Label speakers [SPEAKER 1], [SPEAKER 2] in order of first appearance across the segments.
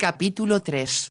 [SPEAKER 1] Capítulo 3.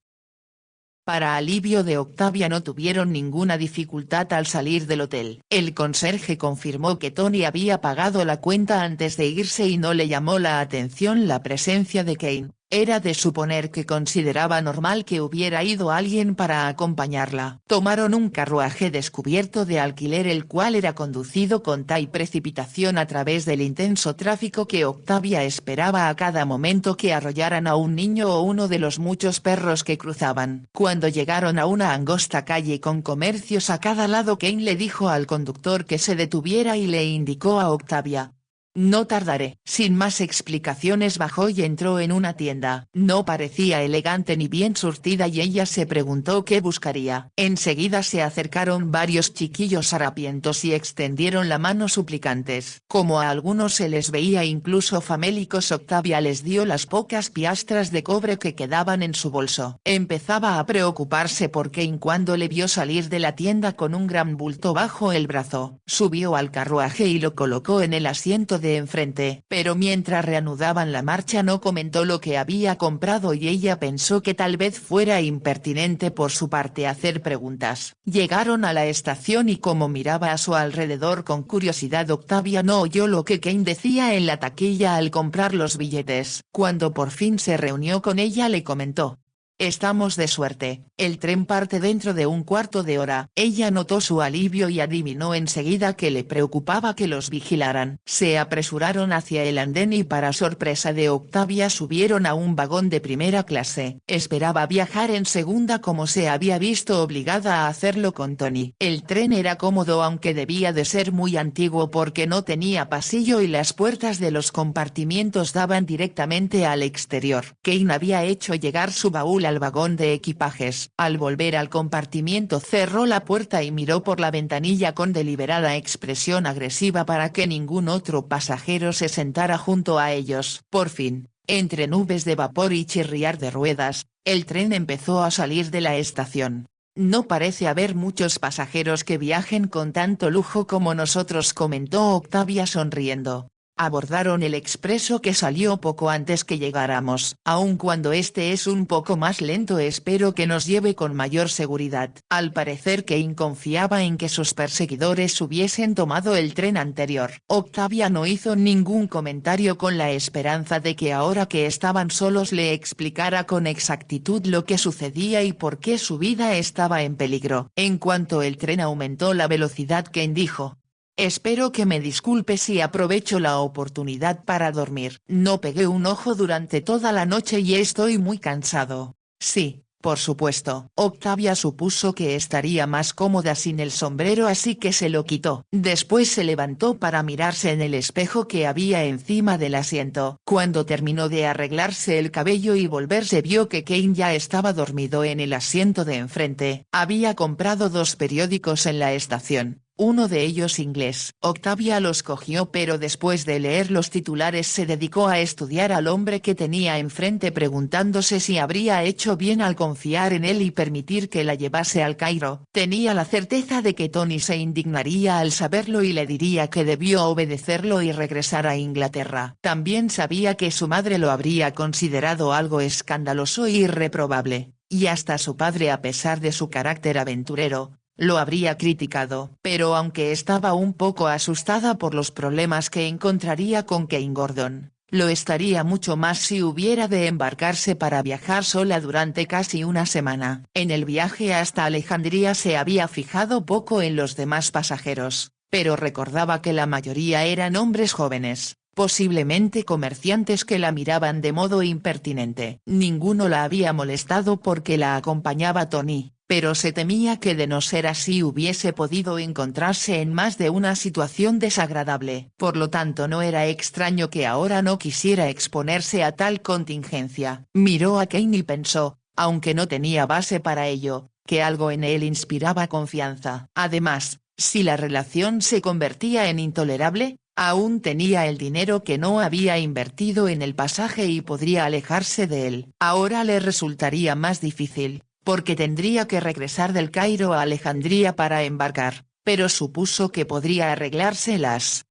[SPEAKER 1] Para alivio de Octavia no tuvieron ninguna dificultad al salir del hotel. El conserje confirmó que Tony había pagado la cuenta antes de irse y no le llamó la atención la presencia de Kane. Era de suponer que consideraba normal que hubiera ido alguien para acompañarla. Tomaron un carruaje descubierto de alquiler el cual era conducido con tal precipitación a través del intenso tráfico que Octavia esperaba a cada momento que arrollaran a un niño o uno de los muchos perros que cruzaban. Cuando llegaron a una angosta calle con comercios a cada lado, Kane le dijo al conductor que se detuviera y le indicó a Octavia: «No tardaré». Sin más explicaciones bajó y entró en una tienda. No parecía elegante ni bien surtida y ella se preguntó qué buscaría. Enseguida se acercaron varios chiquillos harapientos y extendieron la mano suplicantes. Como a algunos se les veía incluso famélicos, Octavia les dio las pocas piastras de cobre que quedaban en su bolso. Empezaba a preocuparse por Kane cuando le vio salir de la tienda con un gran bulto bajo el brazo. Subió al carruaje y lo colocó en el asiento de enfrente, pero mientras reanudaban la marcha no comentó lo que había comprado y ella pensó que tal vez fuera impertinente por su parte hacer preguntas. Llegaron a la estación y como miraba a su alrededor con curiosidad, Octavia no oyó lo que Kane decía en la taquilla al comprar los billetes. Cuando por fin se reunió con ella le comentó: «Estamos de suerte, el tren parte dentro de un cuarto de hora». Ella notó su alivio y adivinó enseguida que le preocupaba que los vigilaran. Se apresuraron hacia el andén y para sorpresa de Octavia subieron a un vagón de primera clase. Esperaba viajar en segunda como se había visto obligada a hacerlo con Tony. El tren era cómodo aunque debía de ser muy antiguo porque no tenía pasillo y las puertas de los compartimientos daban directamente al exterior. Kane había hecho llegar su baúl al vagón de equipajes. Al volver al compartimiento cerró la puerta y miró por la ventanilla con deliberada expresión agresiva para que ningún otro pasajero se sentara junto a ellos. Por fin, entre nubes de vapor y chirriar de ruedas, el tren empezó a salir de la estación. «No parece haber muchos pasajeros que viajen con tanto lujo como nosotros», comentó Octavia sonriendo. «Abordaron el expreso que salió poco antes que llegáramos. Aun cuando este es un poco más lento, espero que nos lleve con mayor seguridad». Al parecer Kane confiaba en que sus perseguidores hubiesen tomado el tren anterior. Octavia no hizo ningún comentario con la esperanza de que ahora que estaban solos le explicara con exactitud lo que sucedía y por qué su vida estaba en peligro. En cuanto el tren aumentó la velocidad, Kane dijo: «Espero que me disculpe si aprovecho la oportunidad para dormir. No pegué un ojo durante toda la noche y estoy muy cansado». «Sí, por supuesto». Octavia supuso que estaría más cómoda sin el sombrero, así que se lo quitó. Después se levantó para mirarse en el espejo que había encima del asiento. Cuando terminó de arreglarse el cabello y volverse, vio que Kane ya estaba dormido en el asiento de enfrente. Había comprado 2 periódicos en la estación, uno de ellos inglés. Octavia los cogió, pero después de leer los titulares se dedicó a estudiar al hombre que tenía enfrente, preguntándose si habría hecho bien al confiar en él y permitir que la llevase al Cairo. Tenía la certeza de que Tony se indignaría al saberlo y le diría que debió obedecerlo y regresar a Inglaterra. También sabía que su madre lo habría considerado algo escandaloso e irreprobable, y hasta su padre, a pesar de su carácter aventurero, lo habría criticado. Pero aunque estaba un poco asustada por los problemas que encontraría con Kane Gordon, lo estaría mucho más si hubiera de embarcarse para viajar sola durante casi una semana. En el viaje hasta Alejandría se había fijado poco en los demás pasajeros, pero recordaba que la mayoría eran hombres jóvenes, posiblemente comerciantes, que la miraban de modo impertinente. Ninguno la había molestado porque la acompañaba Tony, pero se temía que de no ser así hubiese podido encontrarse en más de una situación desagradable. Por lo tanto no era extraño que ahora no quisiera exponerse a tal contingencia. Miró a Kane y pensó, aunque no tenía base para ello, que algo en él inspiraba confianza. Además, si la relación se convertía en intolerable, aún tenía el dinero que no había invertido en el pasaje y podría alejarse de él. Ahora le resultaría más difícil, porque tendría que regresar del Cairo a Alejandría para embarcar, pero supuso que podría arreglárselas.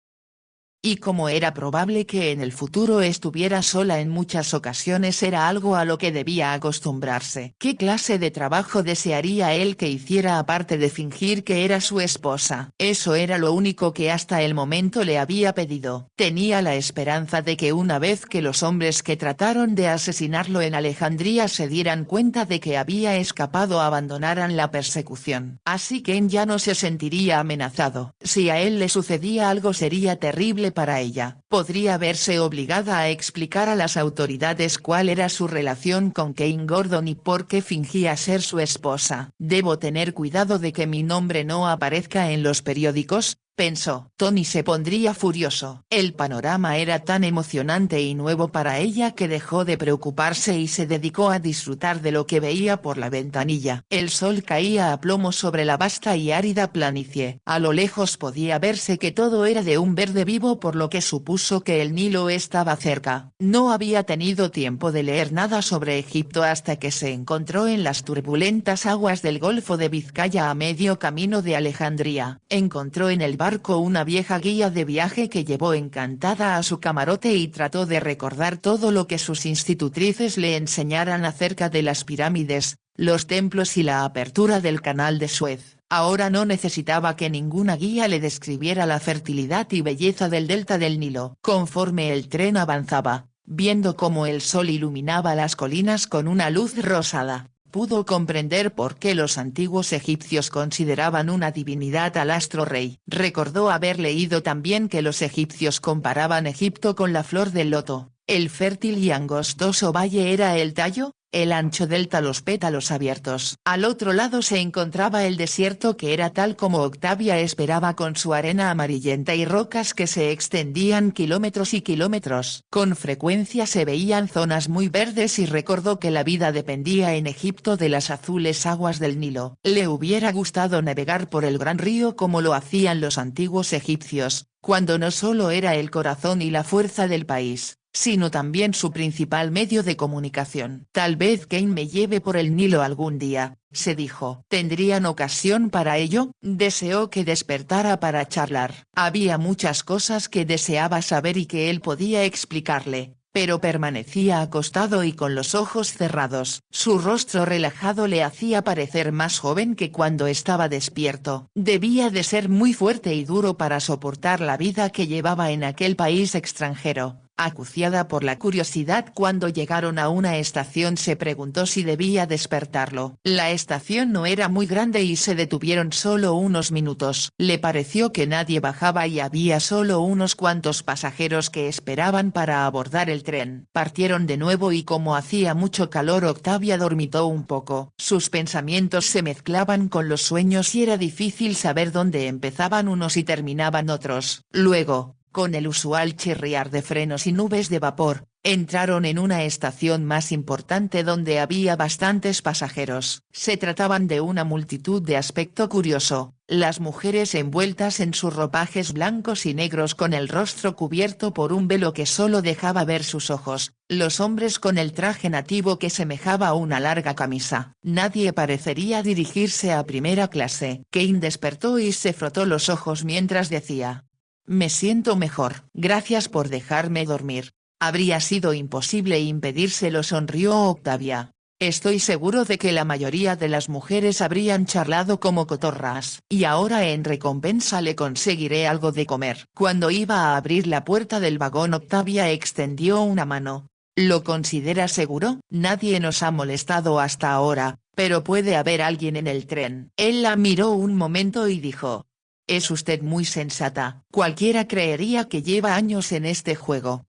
[SPEAKER 1] Y como era probable que en el futuro estuviera sola en muchas ocasiones, era algo a lo que debía acostumbrarse. ¿Qué clase de trabajo desearía él que hiciera aparte de fingir que era su esposa? Eso era lo único que hasta el momento le había pedido. Tenía la esperanza de que una vez que los hombres que trataron de asesinarlo en Alejandría se dieran cuenta de que había escapado, abandonaran la persecución. Así Kane ya no se sentiría amenazado. Si a él le sucedía algo sería terrible para ella. Podría verse obligada a explicar a las autoridades cuál era su relación con Kane Gordon y por qué fingía ser su esposa. Debo tener cuidado de que mi nombre no aparezca en los periódicos, pensó. Tony se pondría furioso. El panorama era tan emocionante y nuevo para ella que dejó de preocuparse y se dedicó a disfrutar de lo que veía por la ventanilla. El sol caía a plomo sobre la vasta y árida planicie. A lo lejos podía verse que todo era de un verde vivo, por lo que supuso que el Nilo estaba cerca. No había tenido tiempo de leer nada sobre Egipto hasta que se encontró en las turbulentas aguas del Golfo de Vizcaya a medio camino de Alejandría. Encontró en el barco una vieja guía de viaje que llevó encantada a su camarote y trató de recordar todo lo que sus institutrices le enseñaran acerca de las pirámides, los templos y la apertura del canal de Suez. Ahora no necesitaba que ninguna guía le describiera la fertilidad y belleza del delta del Nilo. Conforme el tren avanzaba, viendo cómo el sol iluminaba las colinas con una luz rosada, pudo comprender por qué los antiguos egipcios consideraban una divinidad al astro rey. Recordó haber leído también que los egipcios comparaban Egipto con la flor del loto. El fértil y angostoso valle era el tallo, el ancho delta los pétalos abiertos. Al otro lado se encontraba el desierto, que era tal como Octavia esperaba, con su arena amarillenta y rocas que se extendían kilómetros y kilómetros. Con frecuencia se veían zonas muy verdes y recordó que la vida dependía en Egipto de las azules aguas del Nilo. Le hubiera gustado navegar por el gran río como lo hacían los antiguos egipcios, cuando no solo era el corazón y la fuerza del país, sino también su principal medio de comunicación. Tal vez Kane me lleve por el Nilo algún día, se dijo. ¿Tendrían ocasión para ello? Deseó que despertara para charlar. Había muchas cosas que deseaba saber y que él podía explicarle, pero permanecía acostado y con los ojos cerrados. Su rostro relajado le hacía parecer más joven que cuando estaba despierto. Debía de ser muy fuerte y duro para soportar la vida que llevaba en aquel país extranjero. Acuciada por la curiosidad, cuando llegaron a una estación se preguntó si debía despertarlo. La estación no era muy grande y se detuvieron solo unos minutos. Le pareció que nadie bajaba y había solo unos cuantos pasajeros que esperaban para abordar el tren. Partieron de nuevo y como hacía mucho calor, Octavia dormitó un poco. Sus pensamientos se mezclaban con los sueños y era difícil saber dónde empezaban unos y terminaban otros. Luego, con el usual chirriar de frenos y nubes de vapor, entraron en una estación más importante donde había bastantes pasajeros. Se trataban de una multitud de aspecto curioso, las mujeres envueltas en sus ropajes blancos y negros con el rostro cubierto por un velo que solo dejaba ver sus ojos, los hombres con el traje nativo que semejaba una larga camisa. Nadie parecería dirigirse a primera clase. Kane despertó y se frotó los ojos mientras decía: «Me siento mejor. Gracias por dejarme dormir». Habría sido imposible impedírselo, sonrió Octavia. Estoy seguro de que la mayoría de las mujeres habrían charlado como cotorras. Y ahora en recompensa le conseguiré algo de comer. Cuando iba a abrir la puerta del vagón, Octavia extendió una mano. ¿Lo considera seguro? Nadie nos ha molestado hasta ahora, pero puede haber alguien en el tren. Él la miró un momento y dijo: «Es usted muy sensata. Cualquiera creería que lleva años en este juego».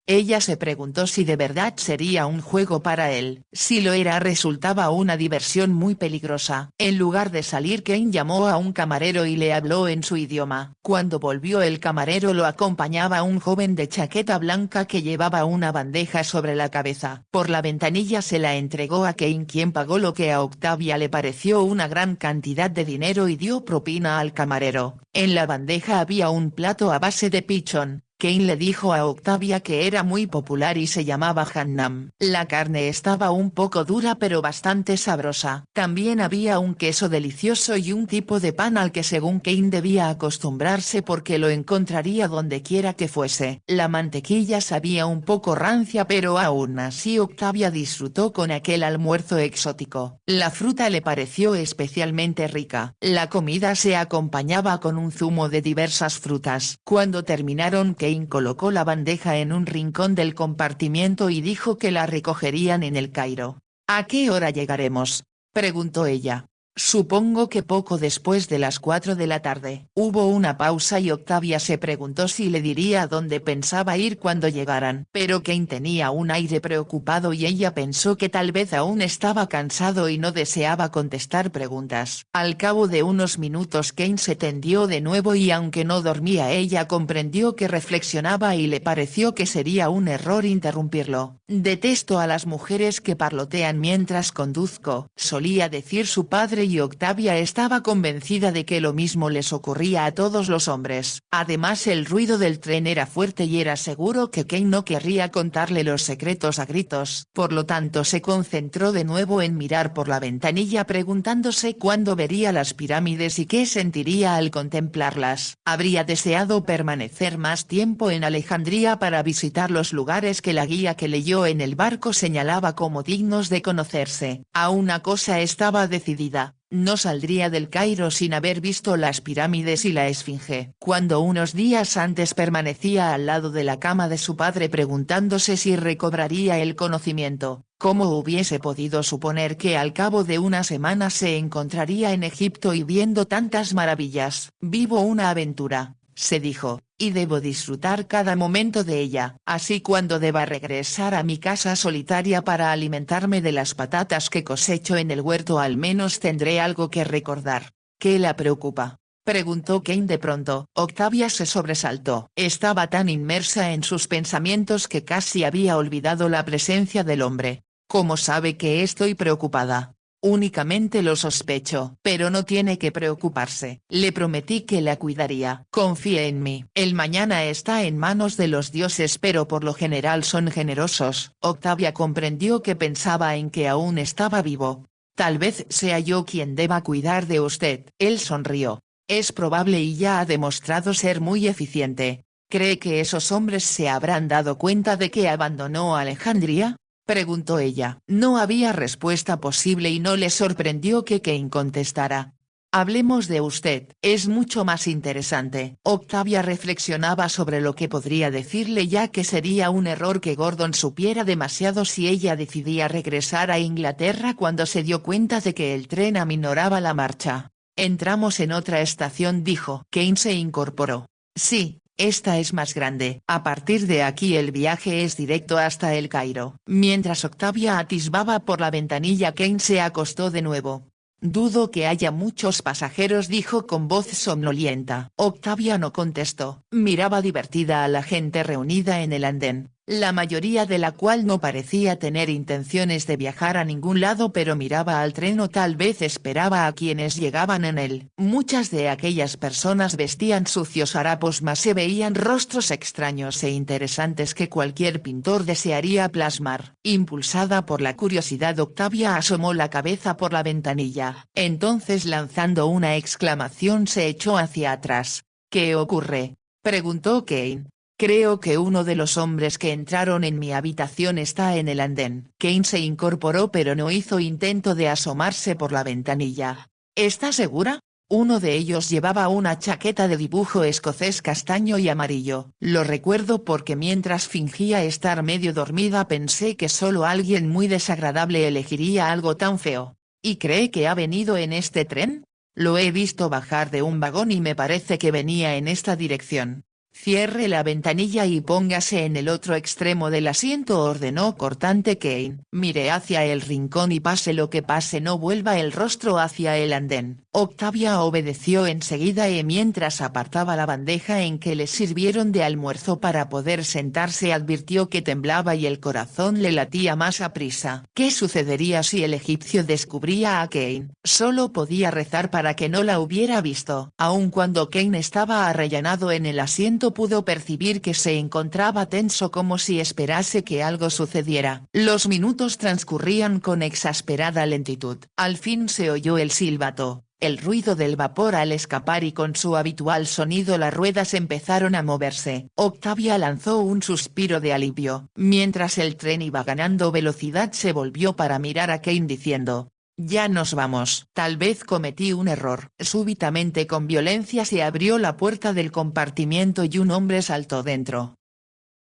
[SPEAKER 1] Ella se preguntó si de verdad sería un juego para él. Si lo era, resultaba una diversión muy peligrosa. En lugar de salir, Kane llamó a un camarero y le habló en su idioma. Cuando volvió, el camarero lo acompañaba un joven de chaqueta blanca que llevaba una bandeja sobre la cabeza. Por la ventanilla se la entregó a Kane, quien pagó lo que a Octavia le pareció una gran cantidad de dinero y dio propina al camarero. En la bandeja había un plato a base de pichón, Kane le dijo a Octavia que era muy popular y se llamaba Hannam. La carne estaba un poco dura pero bastante sabrosa. También había un queso delicioso y un tipo de pan al que según Kane debía acostumbrarse porque lo encontraría donde quiera que fuese. La mantequilla sabía un poco rancia pero aún así Octavia disfrutó con aquel almuerzo exótico. La fruta le pareció especialmente rica. La comida se acompañaba con un zumo de diversas frutas. Cuando terminaron Kane colocó la bandeja en un rincón del compartimiento y dijo que la recogerían en el Cairo. ¿A qué hora llegaremos?, preguntó ella. Supongo que poco después de las 4 de la tarde. Hubo una pausa y Octavia se preguntó si le diría a dónde pensaba ir cuando llegaran. Pero Kane tenía un aire preocupado y ella pensó que tal vez aún estaba cansado y no deseaba contestar preguntas. Al cabo de unos minutos Kane se tendió de nuevo y aunque no dormía ella comprendió que reflexionaba y le pareció que sería un error interrumpirlo. Detesto a las mujeres que parlotean mientras conduzco, solía decir su padre y Octavia estaba convencida de que lo mismo les ocurría a todos los hombres. Además el ruido del tren era fuerte y era seguro que Kane no querría contarle los secretos a gritos. Por lo tanto se concentró de nuevo en mirar por la ventanilla preguntándose cuándo vería las pirámides y qué sentiría al contemplarlas. Habría deseado permanecer más tiempo en Alejandría para visitar los lugares que la guía que leyó en el barco señalaba como dignos de conocerse. A una cosa estaba decidida. No saldría del Cairo sin haber visto las pirámides y la Esfinge. Cuando unos días antes permanecía al lado de la cama de su padre preguntándose si recobraría el conocimiento, ¿cómo hubiese podido suponer que al cabo de una semana se encontraría en Egipto y viendo tantas maravillas? Vivo una aventura, se dijo, y debo disfrutar cada momento de ella. Así cuando deba regresar a mi casa solitaria para alimentarme de las patatas que cosecho en el huerto al menos tendré algo que recordar. ¿Qué la preocupa?, preguntó Kane de pronto. Octavia se sobresaltó. Estaba tan inmersa en sus pensamientos que casi había olvidado la presencia del hombre. ¿Cómo sabe que estoy preocupada? Únicamente lo sospecho. Pero no tiene que preocuparse. Le prometí que la cuidaría. Confíe en mí. El mañana está en manos de los dioses pero por lo general son generosos. Octavia comprendió que pensaba en que aún estaba vivo. Tal vez sea yo quien deba cuidar de usted. Él sonrió. Es probable y ya ha demostrado ser muy eficiente. ¿Cree que esos hombres se habrán dado cuenta de que abandonó Alejandría?, preguntó ella. No había respuesta posible y no le sorprendió que Kane contestara. Hablemos de usted, es mucho más interesante. Octavia reflexionaba sobre lo que podría decirle ya que sería un error que Gordon supiera demasiado si ella decidía regresar a Inglaterra cuando se dio cuenta de que el tren aminoraba la marcha. Entramos en otra estación, dijo. Kane se incorporó. Sí. Esta es más grande. A partir de aquí el viaje es directo hasta el Cairo. Mientras Octavia atisbaba por la ventanilla Kane se acostó de nuevo. Dudo que haya muchos pasajeros, dijo con voz somnolienta. Octavia no contestó. Miraba divertida a la gente reunida en el andén, la mayoría de la cual no parecía tener intenciones de viajar a ningún lado pero miraba al tren o tal vez esperaba a quienes llegaban en él. Muchas de aquellas personas vestían sucios harapos mas se veían rostros extraños e interesantes que cualquier pintor desearía plasmar. Impulsada por la curiosidad Octavia asomó la cabeza por la ventanilla. Entonces lanzando una exclamación se echó hacia atrás. ¿Qué ocurre?, preguntó Kane. Creo que uno de los hombres que entraron en mi habitación está en el andén. Kane se incorporó pero no hizo intento de asomarse por la ventanilla. ¿Está segura? Uno de ellos llevaba una chaqueta de dibujo escocés castaño y amarillo. Lo recuerdo porque mientras fingía estar medio dormida pensé que solo alguien muy desagradable elegiría algo tan feo. ¿Y cree que ha venido en este tren? Lo he visto bajar de un vagón y me parece que venía en esta dirección. Cierre la ventanilla y póngase en el otro extremo del asiento, ordenó cortante Kane. Mire hacia el rincón y pase lo que pase no vuelva el rostro hacia el andén. Octavia obedeció enseguida y mientras apartaba la bandeja en que le sirvieron de almuerzo para poder sentarse advirtió que temblaba y el corazón le latía más aprisa. ¿Qué sucedería si el egipcio descubría a Kane? Solo podía rezar para que no la hubiera visto. Aun cuando Kane estaba arrellanado en el asiento momento pudo percibir que se encontraba tenso como si esperase que algo sucediera. Los minutos transcurrían con exasperada lentitud. Al fin se oyó el silbato, el ruido del vapor al escapar y con su habitual sonido las ruedas empezaron a moverse. Octavia lanzó un suspiro de alivio. Mientras el tren iba ganando velocidad se volvió para mirar a Kane diciendo: «Ya nos vamos». Tal vez cometí un error. Súbitamente con violencia se abrió la puerta del compartimiento y un hombre saltó dentro.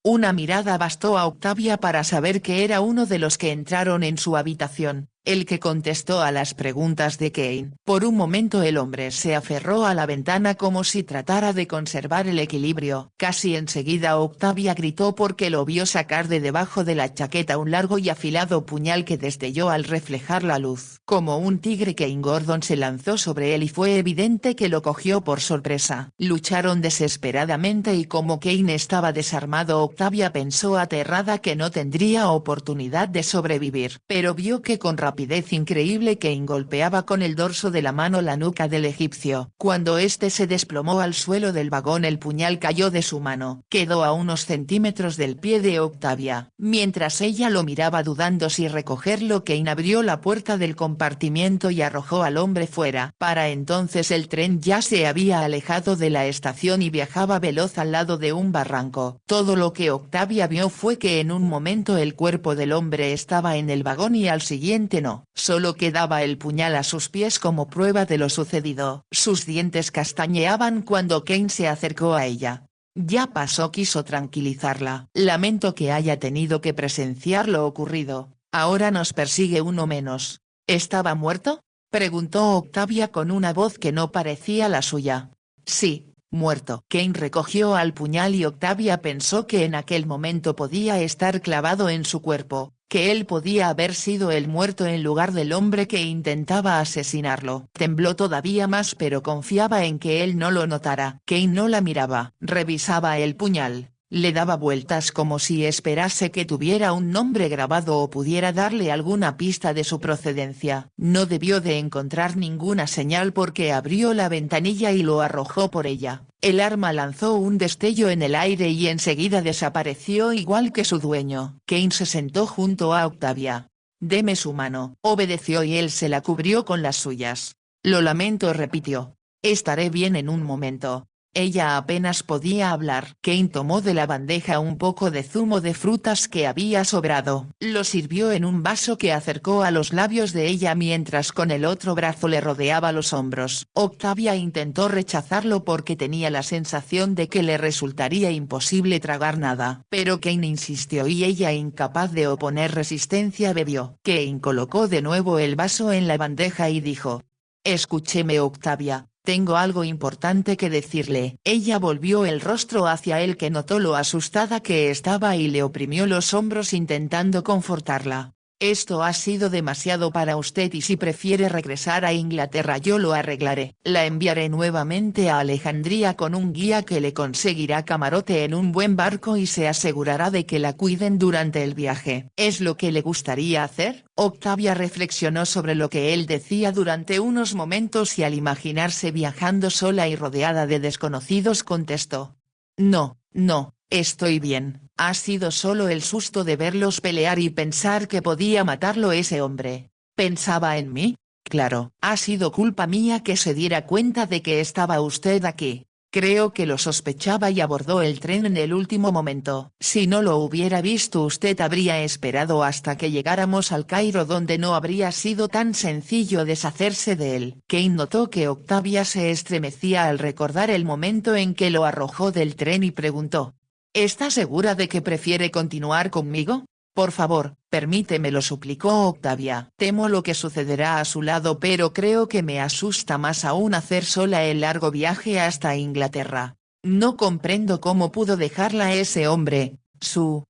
[SPEAKER 1] Una mirada bastó a Octavia para saber que era uno de los que entraron en su habitación, el que contestó a las preguntas de Kane. Por un momento el hombre se aferró a la ventana como si tratara de conservar el equilibrio. Casi enseguida Octavia gritó porque lo vio sacar de debajo de la chaqueta un largo y afilado puñal que destelló al reflejar la luz. Como un tigre, Kane Gordon se lanzó sobre él y fue evidente que lo cogió por sorpresa. Lucharon desesperadamente y como Kane estaba desarmado, Octavia pensó aterrada que no tendría oportunidad de sobrevivir. Pero vio que con rapidez increíble Kane golpeaba con el dorso de la mano la nuca del egipcio. Cuando éste se desplomó al suelo del vagón, el puñal cayó de su mano. Quedó a unos centímetros del pie de Octavia. Mientras ella lo miraba dudando si recogerlo, Kane abrió la puerta del compartimiento y arrojó al hombre fuera. Para entonces el tren ya se había alejado de la estación y viajaba veloz al lado de un barranco. Todo lo que Octavia vio fue que en un momento el cuerpo del hombre estaba en el vagón y al siguiente no. Solo quedaba el puñal a sus pies como prueba de lo sucedido. Sus dientes castañeaban cuando Kane se acercó a ella. «Ya pasó», quiso tranquilizarla. «Lamento que haya tenido que presenciar lo ocurrido. Ahora nos persigue uno menos». «¿Estaba muerto?», preguntó Octavia con una voz que no parecía la suya. «Sí, muerto». Kane recogió al puñal y Octavia pensó que en aquel momento podía estar clavado en su cuerpo, que él podía haber sido el muerto en lugar del hombre que intentaba asesinarlo. Tembló todavía más pero confiaba en que él no lo notara. Kane no la miraba. Revisaba el puñal, le daba vueltas como si esperase que tuviera un nombre grabado o pudiera darle alguna pista de su procedencia. No debió de encontrar ninguna señal porque abrió la ventanilla y lo arrojó por ella. El arma lanzó un destello en el aire y enseguida desapareció igual que su dueño. Kane se sentó junto a Octavia. «Deme su mano». Obedeció y él se la cubrió con las suyas. «Lo lamento», repitió. «Estaré bien en un momento». Ella apenas podía hablar. Kane tomó de la bandeja un poco de zumo de frutas que había sobrado. Lo sirvió en un vaso que acercó a los labios de ella mientras con el otro brazo le rodeaba los hombros. Octavia intentó rechazarlo porque tenía la sensación de que le resultaría imposible tragar nada. Pero Kane insistió y ella, incapaz de oponer resistencia, bebió. Kane colocó de nuevo el vaso en la bandeja y dijo: «Escúcheme, Octavia. Tengo algo importante que decirle». Ella volvió el rostro hacia él, que notó lo asustada que estaba y le oprimió los hombros intentando confortarla. «Esto ha sido demasiado para usted y si prefiere regresar a Inglaterra yo lo arreglaré. La enviaré nuevamente a Alejandría con un guía que le conseguirá camarote en un buen barco y se asegurará de que la cuiden durante el viaje. ¿Es lo que le gustaría hacer?». Octavia reflexionó sobre lo que él decía durante unos momentos y al imaginarse viajando sola y rodeada de desconocidos contestó: «No, no, estoy bien. Ha sido solo el susto de verlos pelear y pensar que podía matarlo ese hombre». «¿Pensaba en mí?». «Claro. Ha sido culpa mía que se diera cuenta de que estaba usted aquí. Creo que lo sospechaba y abordó el tren en el último momento. Si no lo hubiera visto usted habría esperado hasta que llegáramos al Cairo, donde no habría sido tan sencillo deshacerse de él». Kane notó que Octavia se estremecía al recordar el momento en que lo arrojó del tren y preguntó: «¿Está segura de que prefiere continuar conmigo? Por favor, permítemelo», suplicó Octavia. «Temo lo que sucederá a su lado, pero creo que me asusta más aún hacer sola el largo viaje hasta Inglaterra. No comprendo cómo pudo dejarla ese hombre, su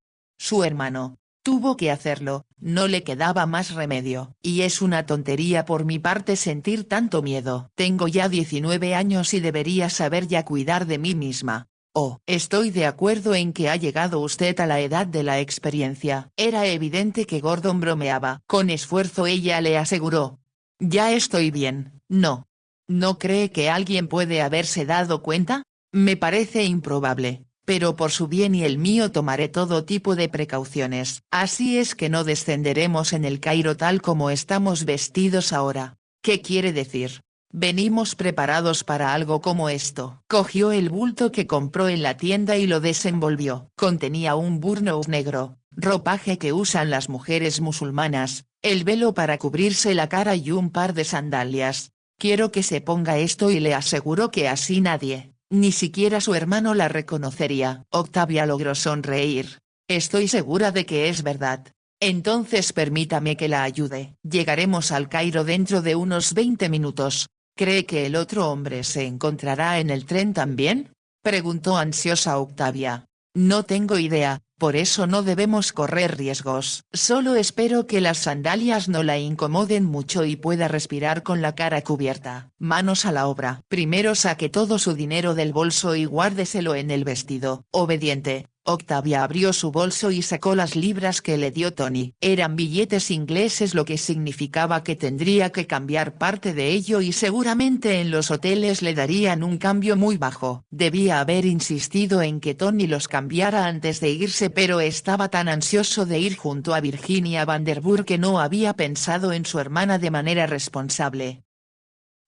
[SPEAKER 1] hermano. Tuvo que hacerlo, no le quedaba más remedio. Y es una tontería por mi parte sentir tanto miedo. Tengo ya 19 años y debería saber ya cuidar de mí misma». «Oh, estoy de acuerdo en que ha llegado usted a la edad de la experiencia». Era evidente que Gordon bromeaba. Con esfuerzo ella le aseguró: «Ya estoy bien». «No. ¿No cree que alguien puede haberse dado cuenta?». Me parece improbable, pero por su bien y el mío tomaré todo tipo de precauciones. Así es que no descenderemos en el Cairo tal como estamos vestidos ahora. ¿Qué quiere decir? Venimos preparados para algo como esto. Cogió el bulto que compró en la tienda y lo desenvolvió. Contenía un burnous negro, ropaje que usan las mujeres musulmanas, el velo para cubrirse la cara y un par de sandalias. Quiero que se ponga esto y le aseguro que así nadie, ni siquiera su hermano la reconocería. Octavia logró sonreír. Estoy segura de que es verdad. Entonces permítame que la ayude. Llegaremos al Cairo dentro de unos 20 minutos. ¿Cree que el otro hombre se encontrará en el tren también? Preguntó ansiosa Octavia. No tengo idea, por eso no debemos correr riesgos. Solo espero que las sandalias no la incomoden mucho y pueda respirar con la cara cubierta. Manos a la obra. Primero saque todo su dinero del bolso y guárdeselo en el vestido. Obediente. Octavia abrió su bolso y sacó las libras que le dio Tony. Eran billetes ingleses, lo que significaba que tendría que cambiar parte de ello y seguramente en los hoteles le darían un cambio muy bajo. Debía haber insistido en que Tony los cambiara antes de irse, pero estaba tan ansioso de ir junto a Virginia Vanderburg que no había pensado en su hermana de manera responsable.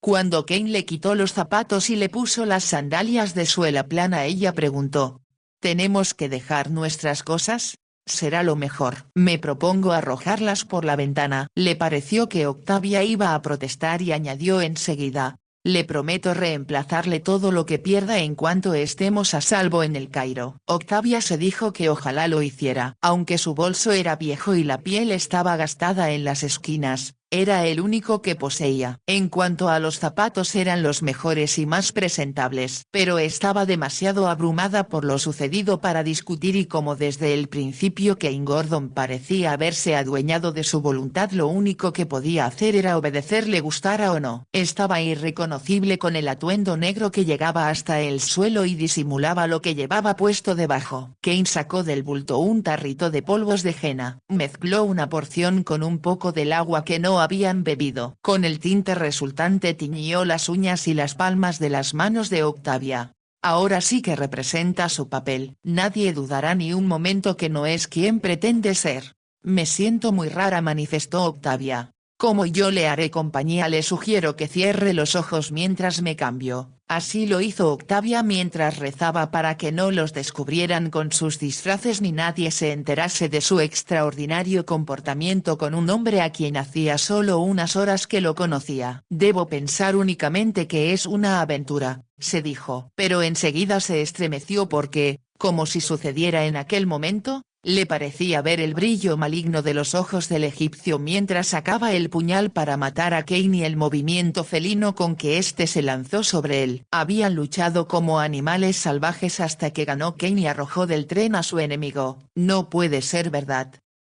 [SPEAKER 1] Cuando Kane le quitó los zapatos y le puso las sandalias de suela plana, ella preguntó: ¿tenemos que dejar nuestras cosas? Será lo mejor. Me propongo arrojarlas por la ventana. Le pareció que Octavia iba a protestar y añadió enseguida: le prometo reemplazarle todo lo que pierda en cuanto estemos a salvo en el Cairo. Octavia se dijo que ojalá lo hiciera. Aunque su bolso era viejo y la piel estaba gastada en las esquinas, era el único que poseía. En cuanto a los zapatos, eran los mejores y más presentables. Pero estaba demasiado abrumada por lo sucedido para discutir, y como desde el principio Kane Gordon parecía haberse adueñado de su voluntad, lo único que podía hacer era obedecerle gustara o no. Estaba irreconocible con el atuendo negro que llegaba hasta el suelo y disimulaba lo que llevaba puesto debajo. Kane sacó del bulto un tarrito de polvos de henna. Mezcló una porción con un poco del agua que no habían bebido. Con el tinte resultante tiñó las uñas y las palmas de las manos de Octavia. Ahora sí que representa su papel. Nadie dudará ni un momento que no es quien pretende ser. Me siento muy rara, manifestó Octavia. Como yo le haré compañía, le sugiero que cierre los ojos mientras me cambio. Así lo hizo Octavia mientras rezaba para que no los descubrieran con sus disfraces ni nadie se enterase de su extraordinario comportamiento con un hombre a quien hacía solo unas horas que lo conocía. Debo pensar únicamente que es una aventura, se dijo. Pero enseguida se estremeció porque, como si sucediera en aquel momento, le parecía ver el brillo maligno de los ojos del egipcio mientras sacaba el puñal para matar a Kane y el movimiento felino con que éste se lanzó sobre él. Habían luchado como animales salvajes hasta que ganó Kane y arrojó del tren a su enemigo. No puede ser verdad.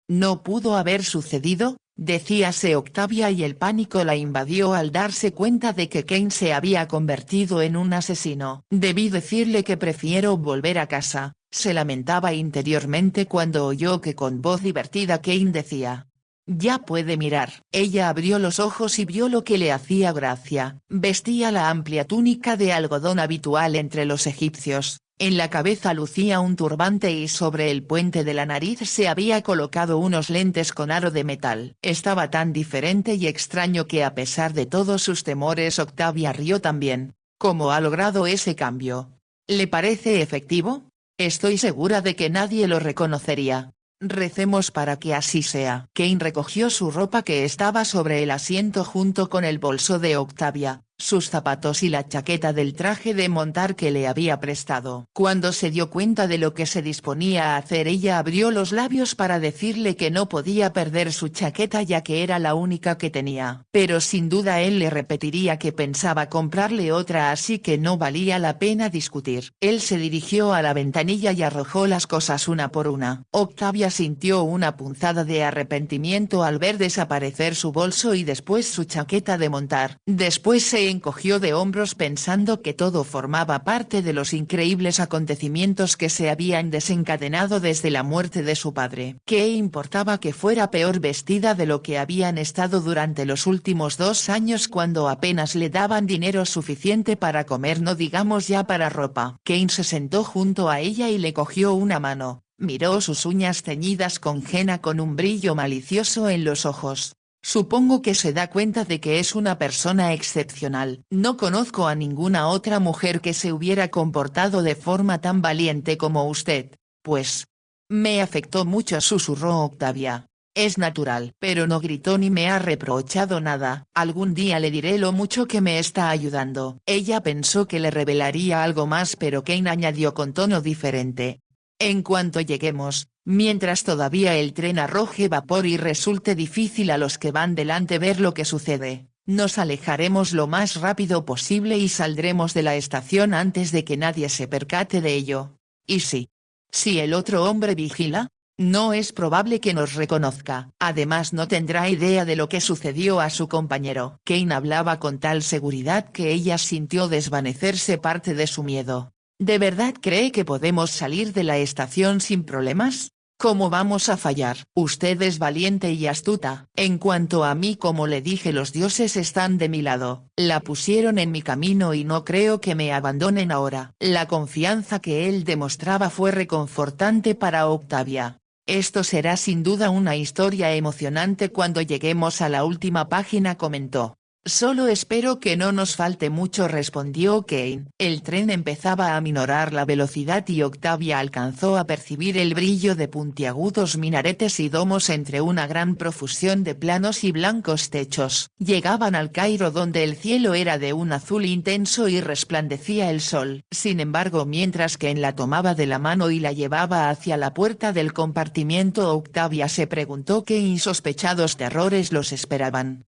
[SPEAKER 1] ¿No pudo haber sucedido?, decíase Octavia, y el pánico la invadió al darse cuenta de que Kane se había convertido en un asesino. Debí decirle que prefiero volver a casa, se lamentaba interiormente cuando oyó que con voz divertida Kane decía: ya puede mirar. Ella abrió los ojos y vio lo que le hacía gracia. Vestía la amplia túnica de algodón habitual entre los egipcios. En la cabeza lucía un turbante y sobre el puente de la nariz se había colocado unos lentes con aro de metal. Estaba tan diferente y extraño que a pesar de todos sus temores Octavia rió también. ¿Cómo ha logrado ese cambio? ¿Le parece efectivo? Estoy segura de que nadie lo reconocería. Recemos para que así sea. Kane recogió su ropa que estaba sobre el asiento junto con el bolso de Octavia, sus zapatos y la chaqueta del traje de montar que le había prestado. Cuando se dio cuenta de lo que se disponía a hacer, ella abrió los labios para decirle que no podía perder su chaqueta ya que era la única que tenía. Pero sin duda él le repetiría que pensaba comprarle otra, así que no valía la pena discutir. Él se dirigió a la ventanilla y arrojó las cosas una por una. Octavia sintió una punzada de arrepentimiento al ver desaparecer su bolso y después su chaqueta de montar. Después se se encogió de hombros pensando que todo formaba parte de los increíbles acontecimientos que se habían desencadenado desde la muerte de su padre. ¿Qué importaba que fuera peor vestida de lo que habían estado durante los últimos 2 años cuando apenas le daban dinero suficiente para comer, no digamos ya para ropa? Kane se sentó junto a ella y le cogió una mano, miró sus uñas teñidas con henna con un brillo malicioso en los ojos. Supongo que se da cuenta de que es una persona excepcional. No conozco a ninguna otra mujer que se hubiera comportado de forma tan valiente como usted, pues. Me afectó mucho, susurró Octavia. Es natural. Pero no gritó ni me ha reprochado nada. Algún día le diré lo mucho que me está ayudando. Ella pensó que le revelaría algo más, pero Kane añadió con tono diferente. En cuanto lleguemos, mientras todavía el tren arroje vapor y resulte difícil a los que van delante ver lo que sucede, nos alejaremos lo más rápido posible y saldremos de la estación antes de que nadie se percate de ello. ¿Y si el otro hombre vigila? No es probable que nos reconozca. Además no tendrá idea de lo que sucedió a su compañero. Kane hablaba con tal seguridad que ella sintió desvanecerse parte de su miedo. ¿De verdad cree que podemos salir de la estación sin problemas? ¿Cómo vamos a fallar? Usted es valiente y astuta. En cuanto a mí, como le dije, los dioses están de mi lado. La pusieron en mi camino y no creo que me abandonen ahora. La confianza que él demostraba fue reconfortante para Octavia. Esto será sin duda una historia emocionante cuando lleguemos a la última página, comentó. Solo espero que no nos falte mucho, respondió Kane. El tren empezaba a minorar la velocidad y Octavia alcanzó a percibir el brillo de puntiagudos minaretes y domos entre una gran profusión de planos y blancos techos. Llegaban al Cairo, donde el cielo era de un azul intenso y resplandecía el sol. Sin embargo, mientras Kane la tomaba de la mano y la llevaba hacia la puerta del compartimiento, Octavia se preguntó qué insospechados terrores los esperaban.